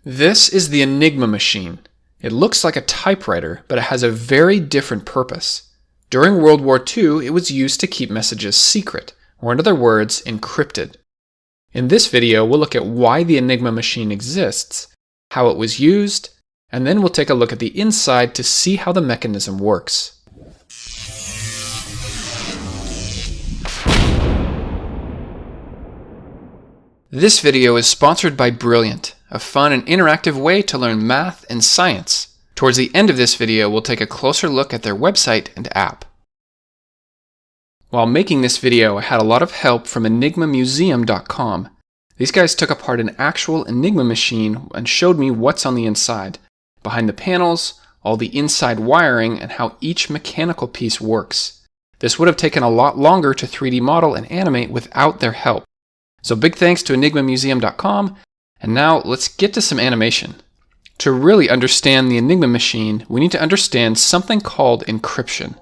This is the Enigma machine. It looks like a typewriter, but it has a very different purpose. During World War II, it was used to keep messages secret, or in other words, encrypted. In this video, we'll look at why the Enigma machine exists, how it was used, and then we'll take a look at the inside to see how the mechanism works. This video is sponsored by Brilliant, a fun and interactive way to learn math and science. Towards the end of this video, we'll take a closer look at their website and app. While making this video, I had a lot of help from enigmamuseum.com. These guys took apart an actual Enigma machine and showed me what's on the inside, behind the panels, all the inside wiring, and how each mechanical piece works. This would have taken a lot longer to 3D model and animate without their help. So big thanks to enigmamuseum.com, and now let's get to some animation. To really understand the Enigma machine, we need to understand something called encryption.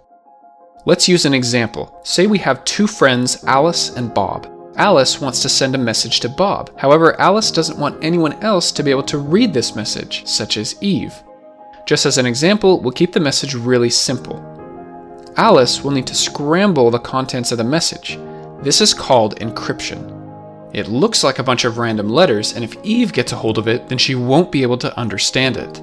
Let's use an example. Say we have two friends, Alice and Bob. Alice wants to send a message to Bob. However, Alice doesn't want anyone else to be able to read this message, such as Eve. Just as an example, we'll keep the message really simple. Alice will need to scramble the contents of the message. This is called encryption. It looks like a bunch of random letters, and if Eve gets a hold of it, then she won't be able to understand it.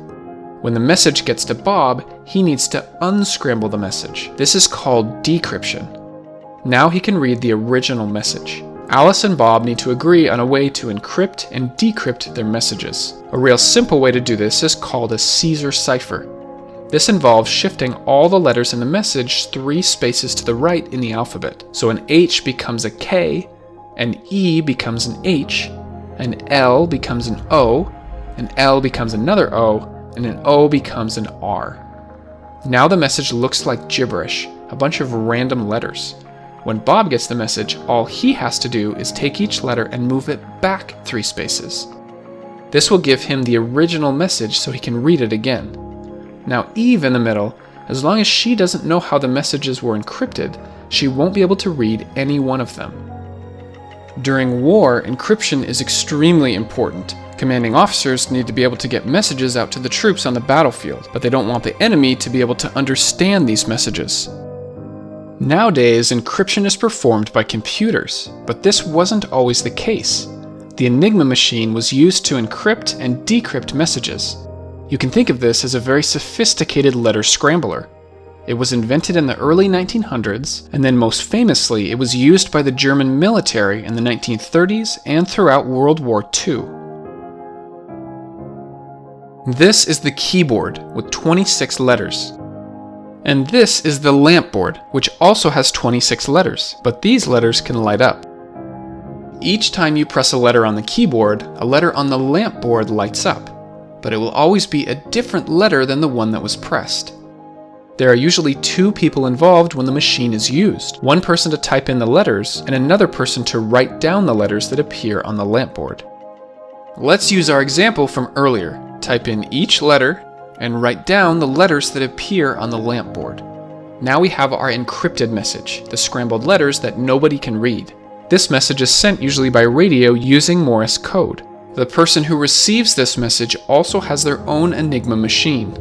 When the message gets to Bob, he needs to unscramble the message. This is called decryption. Now he can read the original message. Alice and Bob need to agree on a way to encrypt and decrypt their messages. A real simple way to do this is called a Caesar cipher. This involves shifting all the letters in the message 3 spaces to the right in the alphabet. So an H becomes a K, an E becomes an H, an L becomes an O, an L becomes another O, and an O becomes an R. Now the message looks like gibberish, a bunch of random letters. When Bob gets the message, all he has to do is take each letter and move it back 3 spaces. This will give him the original message so he can read it again. Now Eve in the middle, as long as she doesn't know how the messages were encrypted, she won't be able to read any one of them. During war, encryption is extremely important. Commanding officers need to be able to get messages out to the troops on the battlefield, but they don't want the enemy to be able to understand these messages. Nowadays, encryption is performed by computers, but this wasn't always the case. The Enigma machine was used to encrypt and decrypt messages. You can think of this as a very sophisticated letter scrambler. It was invented in the early 1900s, and then most famously, it was used by the German military in the 1930s and throughout World War II. This is the keyboard with 26 letters. And this is the lamp board, which also has 26 letters, but these letters can light up. Each time you press a letter on the keyboard, a letter on the lamp board lights up, but it will always be a different letter than the one that was pressed. There are usually 2 people involved when the machine is used, one person to type in the letters and another person to write down the letters that appear on the lamp board. Let's use our example from earlier. Type in each letter and write down the letters that appear on the lamp board. Now we have our encrypted message, the scrambled letters that nobody can read. This message is sent usually by radio using Morse code. The person who receives this message also has their own Enigma machine.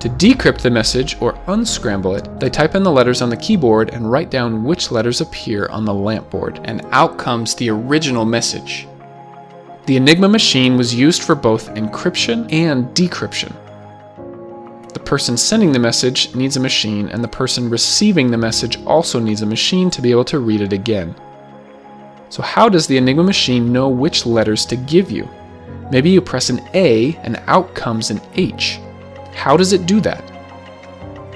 To decrypt the message or unscramble it, they type in the letters on the keyboard and write down which letters appear on the lamp board, and out comes the original message. The Enigma machine was used for both encryption and decryption. The person sending the message needs a machine, and the person receiving the message also needs a machine to be able to read it again. So how does the Enigma machine know which letters to give you? Maybe you press an A and out comes an H. How does it do that?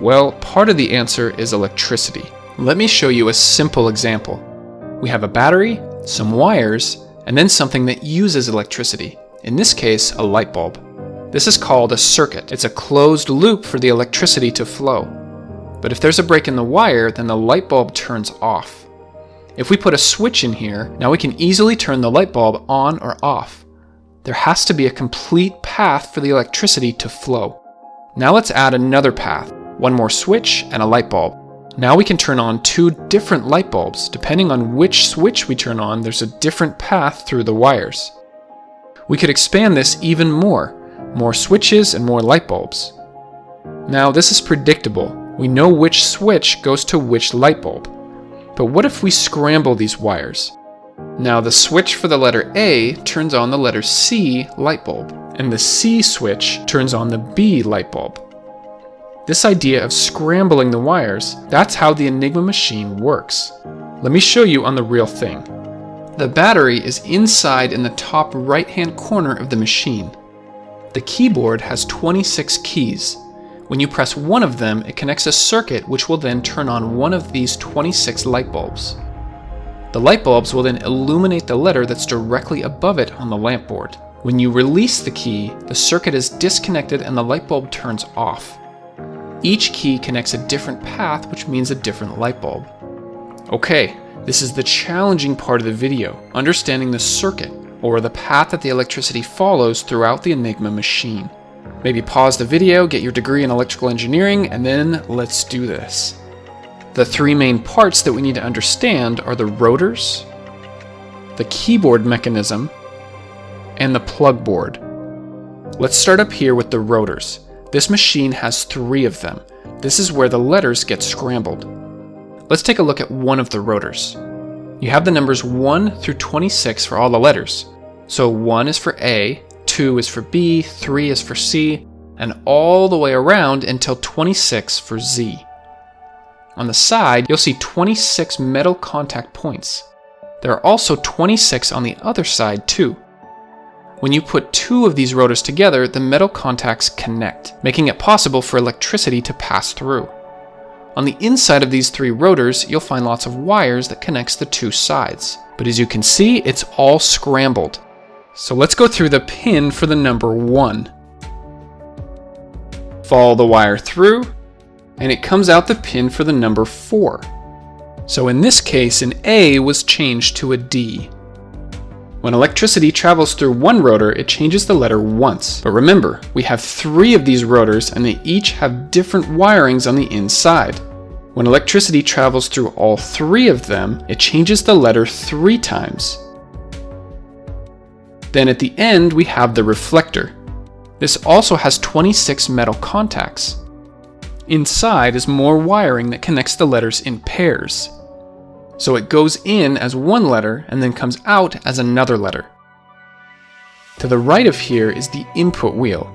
Well, part of the answer is electricity. Let me show you a simple example. We have a battery, some wires, and then something that uses electricity. In this case, a light bulb. This is called a circuit. It's a closed loop for the electricity to flow. But if there's a break in the wire, then the light bulb turns off. If we put a switch in here, now we can easily turn the light bulb on or off. There has to be a complete path for the electricity to flow. Now let's add another path, one more switch and a light bulb. Now we can turn on 2 different light bulbs. Depending on which switch we turn on, there's a different path through the wires. We could expand this even more. more switches, and more light bulbs. Now, this is predictable. We know which switch goes to which light bulb. But what if we scramble these wires? Now, the switch for the letter A turns on the letter C light bulb, and the C switch turns on the B light bulb. This idea of scrambling the wires, that's how the Enigma machine works. Let me show you on the real thing. The battery is inside in the top right-hand corner of the machine. The keyboard has 26 keys. When you press one of them, it connects a circuit which will then turn on one of these 26 light bulbs. The light bulbs will then illuminate the letter that's directly above it on the lamp board. When you release the key, the circuit is disconnected and the light bulb turns off. Each key connects a different path, which means a different light bulb. Okay, this is the challenging part of the video, understanding the circuit, or the path that the electricity follows throughout the Enigma machine. Maybe pause the video, get your degree in electrical engineering, and then let's do this. The three main parts that we need to understand are the rotors, the keyboard mechanism, and the plug board. Let's start up here with the rotors. This machine has 3 of them. This is where the letters get scrambled. Let's take a look at one of the rotors. You have the numbers 1 through 26 for all the letters. So 1 is for A, 2 is for B, 3 is for C, and all the way around until 26 for Z. On the side, you'll see 26 metal contact points. There are also 26 on the other side too. When you put 2 of these rotors together, the metal contacts connect, making it possible for electricity to pass through. On the inside of these 3 rotors, you'll find lots of wires that connects the 2 sides. But as you can see, it's all scrambled. So let's go through the pin for the number 1. Follow the wire through, and it comes out the pin for the number 4. So in this case, an A was changed to a D. When electricity travels through one rotor, it changes the letter once. But remember, we have 3 of these rotors and they each have different wirings on the inside. When electricity travels through all 3 of them, it changes the letter 3 times. Then at the end, we have the reflector. This also has 26 metal contacts. Inside is more wiring that connects the letters in pairs. So it goes in as one letter and then comes out as another letter. To the right of here is the input wheel.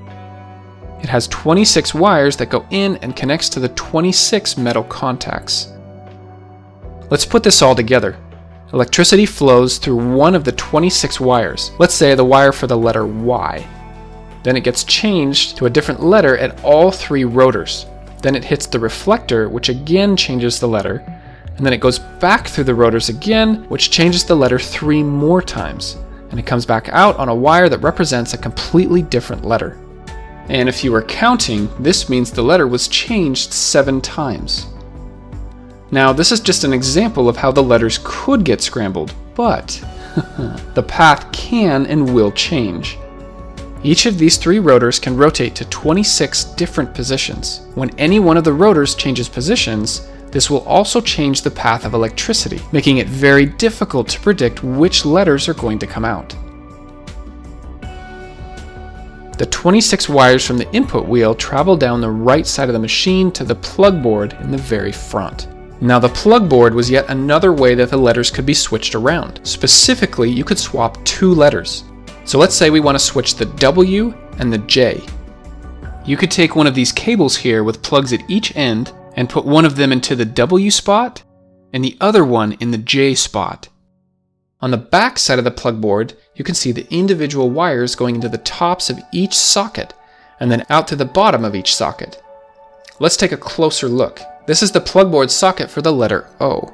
It has 26 wires that go in and connects to the 26 metal contacts. Let's put this all together. Electricity flows through one of the 26 wires. Let's say the wire for the letter Y. Then it gets changed to a different letter at all 3 rotors. Then it hits the reflector, which again changes the letter. And then it goes back through the rotors again, which changes the letter 3 more times. And it comes back out on a wire that represents a completely different letter. And if you were counting, this means the letter was changed 7 times. Now, this is just an example of how the letters could get scrambled, but the path can and will change. Each of these 3 rotors can rotate to 26 different positions. When any one of the rotors changes positions, this will also change the path of electricity, making it very difficult to predict which letters are going to come out. The 26 wires from the input wheel travel down the right side of the machine to the plug board in the very front. Now, the plug board was yet another way that the letters could be switched around. Specifically, you could swap 2 letters. So let's say we want to switch the W and the J. You could take one of these cables here with plugs at each end and put one of them into the W spot and the other one in the J spot. On the back side of the plug board, you can see the individual wires going into the tops of each socket and then out to the bottom of each socket. Let's take a closer look. This is the plug board socket for the letter O.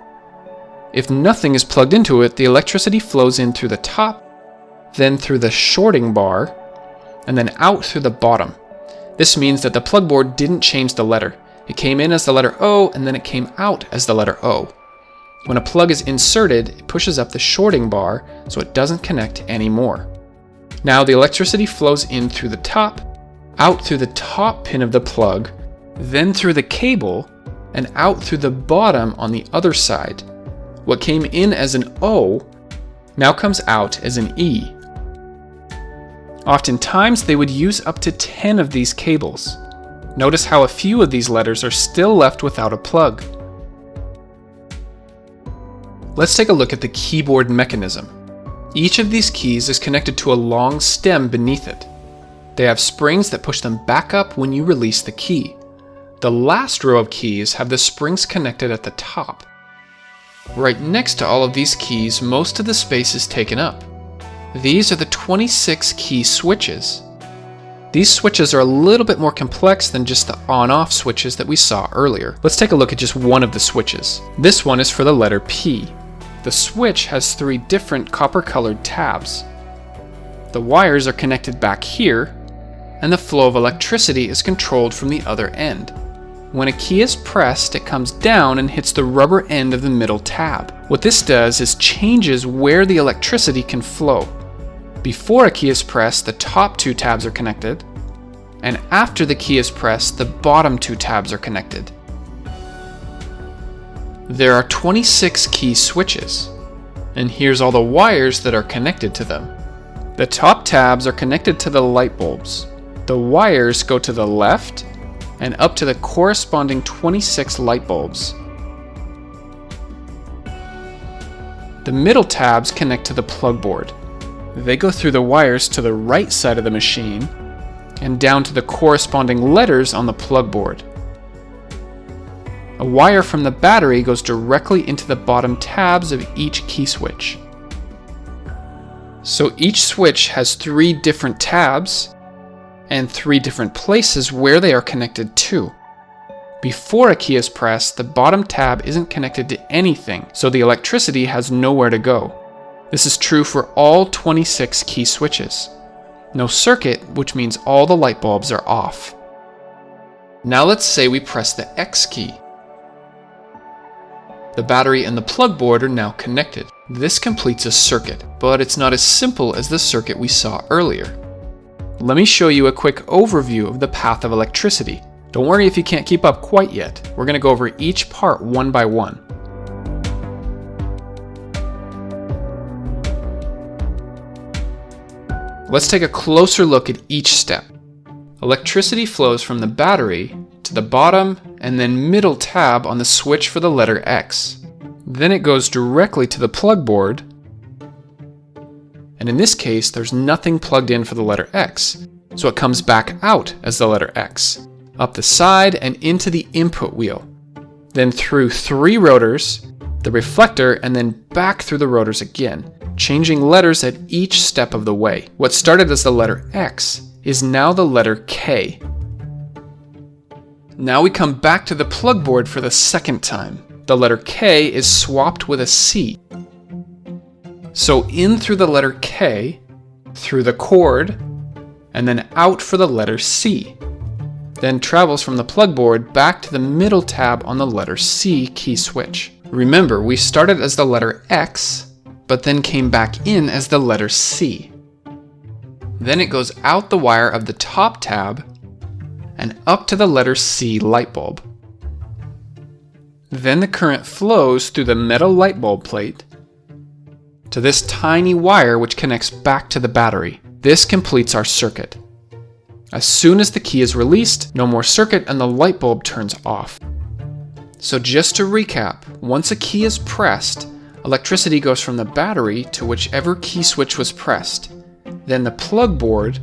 If nothing is plugged into it, the electricity flows in through the top, then through the shorting bar, and then out through the bottom. This means that the plug board didn't change the letter. It came in as the letter O, and then it came out as the letter O. When a plug is inserted, it pushes up the shorting bar so it doesn't connect anymore. Now the electricity flows in through the top, out through the top pin of the plug, then through the cable, and out through the bottom on the other side. What came in as an O now comes out as an E. Oftentimes, they would use up to 10 of these cables. Notice how a few of these letters are still left without a plug. Let's take a look at the keyboard mechanism. Each of these keys is connected to a long stem beneath it. They have springs that push them back up when you release the key. The last row of keys have the springs connected at the top. Right next to all of these keys, most of the space is taken up. These are the 26 key switches. These switches are a little bit more complex than just the on-off switches that we saw earlier. Let's take a look at just one of the switches. This one is for the letter P. The switch has 3 different copper-colored tabs. The wires are connected back here, and the flow of electricity is controlled from the other end. When a key is pressed, it comes down and hits the rubber end of the middle tab. What this does is changes where the electricity can flow. Before a key is pressed, the top 2 tabs are connected, and after the key is pressed, the bottom 2 tabs are connected. There are 26 key switches, and here's all the wires that are connected to them. The top tabs are connected to the light bulbs. The wires go to the left and up to the corresponding 26 light bulbs. The middle tabs connect to the plug board. They go through the wires to the right side of the machine and down to the corresponding letters on the plug board. A wire from the battery goes directly into the bottom tabs of each key switch. So each switch has 3 different tabs and 3 different places where they are connected to. Before a key is pressed, the bottom tab isn't connected to anything, so the electricity has nowhere to go. This is true for all 26 key switches. No circuit, which means all the light bulbs are off. Now let's say we press the X key. The battery and the plug board are now connected. This completes a circuit, but it's not as simple as the circuit we saw earlier. Let me show you a quick overview of the path of electricity. Don't worry if you can't keep up quite yet. We're going to go over each part one by one. Let's take a closer look at each step. Electricity flows from the battery to the bottom and then middle tab on the switch for the letter X. Then it goes directly to the plug board, and in this case there's nothing plugged in for the letter X, so it comes back out as the letter X, up the side and into the input wheel, then through 3 rotors, the reflector, and then back through the rotors again, changing letters at each step of the way. What started as the letter X is now the letter K. Now we come back to the plug board for the second time. The letter K is swapped with a C. So in through the letter K, through the cord, and then out for the letter C. Then travels from the plug board back to the middle tab on the letter C key switch. Remember, we started as the letter X, but then came back in as the letter C. Then it goes out the wire of the top tab and up to the letter C light bulb. Then the current flows through the metal light bulb plate to this tiny wire which connects back to the battery. This completes our circuit. As soon as the key is released, no more circuit and the light bulb turns off. So just to recap, once a key is pressed, electricity goes from the battery to whichever key switch was pressed, then the plug board,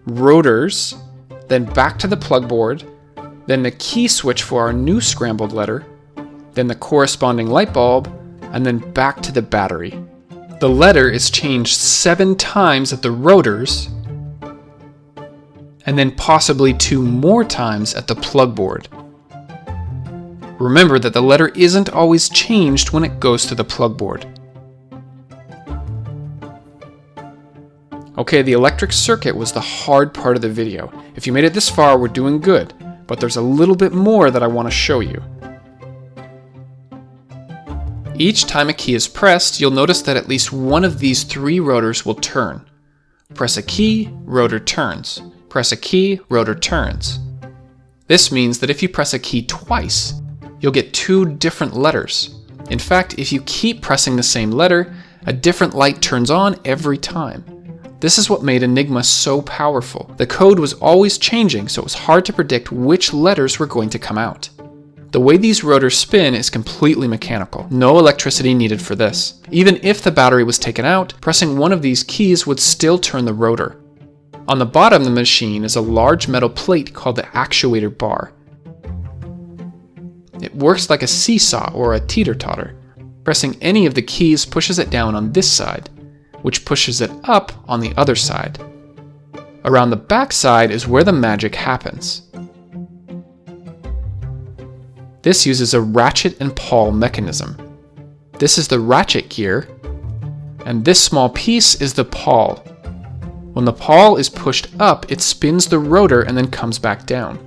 rotors, then back to the plug board, then the key switch for our new scrambled letter, then the corresponding light bulb, and then back to the battery. The letter is changed 7 times at the rotors, and then possibly 2 more times at the plug board. Remember that the letter isn't always changed when it goes to the plug board. Okay, the electric circuit was the hard part of the video. If you made it this far, we're doing good, but there's a little bit more that I want to show you. Each time a key is pressed, you'll notice that at least one of these 3 rotors will turn. Press a key, rotor turns. Press a key, rotor turns. This means that if you press a key twice, you'll get 2 different letters. In fact, if you keep pressing the same letter, a different light turns on every time. This is what made Enigma so powerful. The code was always changing, so it was hard to predict which letters were going to come out. The way these rotors spin is completely mechanical. No electricity needed for this. Even if the battery was taken out, pressing one of these keys would still turn the rotor. On the bottom of the machine is a large metal plate called the actuator bar. It works like a seesaw or a teeter-totter. Pressing any of the keys pushes it down on this side, which pushes it up on the other side. Around the back side is where the magic happens. This uses a ratchet and pawl mechanism. This is the ratchet gear, and this small piece is the pawl. When the pawl is pushed up, it spins the rotor and then comes back down.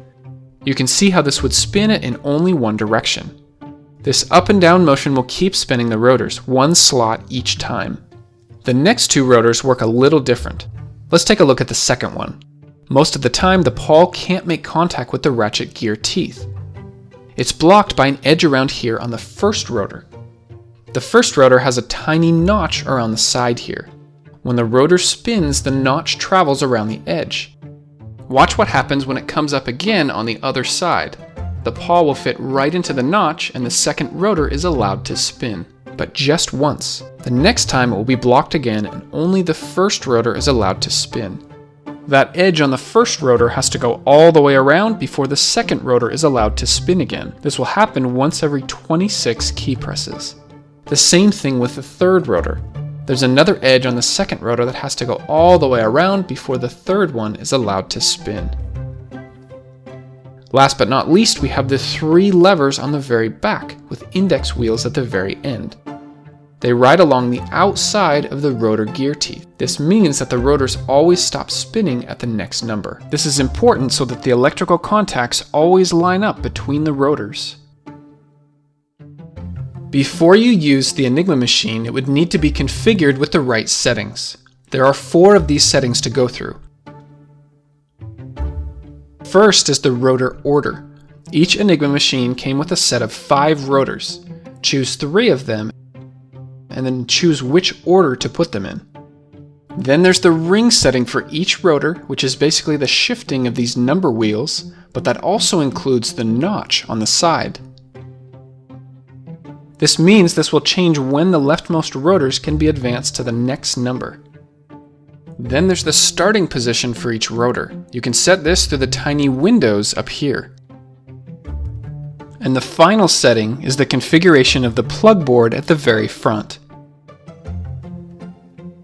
You can see how this would spin it in only one direction. This up and down motion will keep spinning the rotors, one slot each time. The next two rotors work a little different. Let's take a look at the second one. Most of the time, the pawl can't make contact with the ratchet gear teeth. It's blocked by an edge around here on the first rotor. The first rotor has a tiny notch around the side here. When the rotor spins, the notch travels around the edge. Watch what happens when it comes up again on the other side. The pawl will fit right into the notch and the second rotor is allowed to spin, but just once. The next time it will be blocked again and only the first rotor is allowed to spin. That edge on the first rotor has to go all the way around before the second rotor is allowed to spin again. This will happen once every 26 key presses. The same thing with the third rotor. There's another edge on the second rotor that has to go all the way around before the third one is allowed to spin. Last but not least, we have the three levers on the very back with index wheels at the very end. They ride along the outside of the rotor gear teeth. This means that the rotors always stop spinning at the next number. This is important so that the electrical contacts always line up between the rotors. Before you use the Enigma machine, it would need to be configured with the right settings. There are 4 of these settings to go through. First is the rotor order. Each Enigma machine came with a set of 5 rotors. Choose 3 of them and then choose which order to put them in. Then there's the ring setting for each rotor, which is basically the shifting of these number wheels, but that also includes the notch on the side. This means this will change when the leftmost rotors can be advanced to the next number. Then there's the starting position for each rotor. You can set this through the tiny windows up here. And the final setting is the configuration of the plug board at the very front.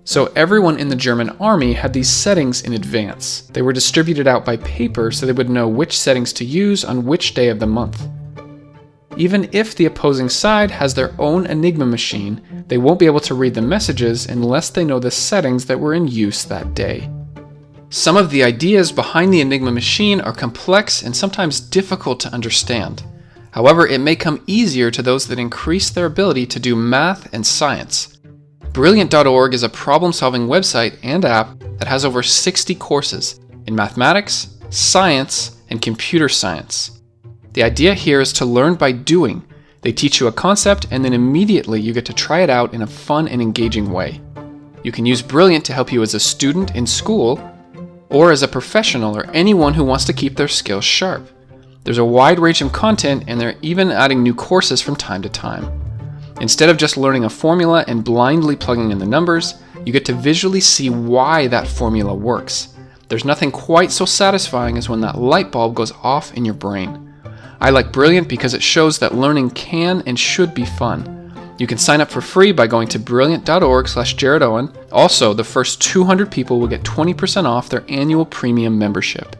So everyone in the German army had these settings in advance. They were distributed out by paper so they would know which settings to use on which day of the month. Even if the opposing side has their own Enigma machine, they won't be able to read the messages unless they know the settings that were in use that day. Some of the ideas behind the Enigma machine are complex and sometimes difficult to understand. However, it may come easier to those that increase their ability to do math and science. Brilliant.org is a problem-solving website and app that has over 60 courses in mathematics, science, and computer science. The idea here is to learn by doing. They teach you a concept and then immediately you get to try it out in a fun and engaging way. You can use Brilliant to help you as a student in school or as a professional or anyone who wants to keep their skills sharp. There's a wide range of content and they're even adding new courses from time to time. Instead of just learning a formula and blindly plugging in the numbers, you get to visually see why that formula works. There's nothing quite so satisfying as when that light bulb goes off in your brain. I like Brilliant because it shows that learning can and should be fun. You can sign up for free by going to brilliant.org/JaredOwen. Also, the first 200 people will get 20% off their annual premium membership.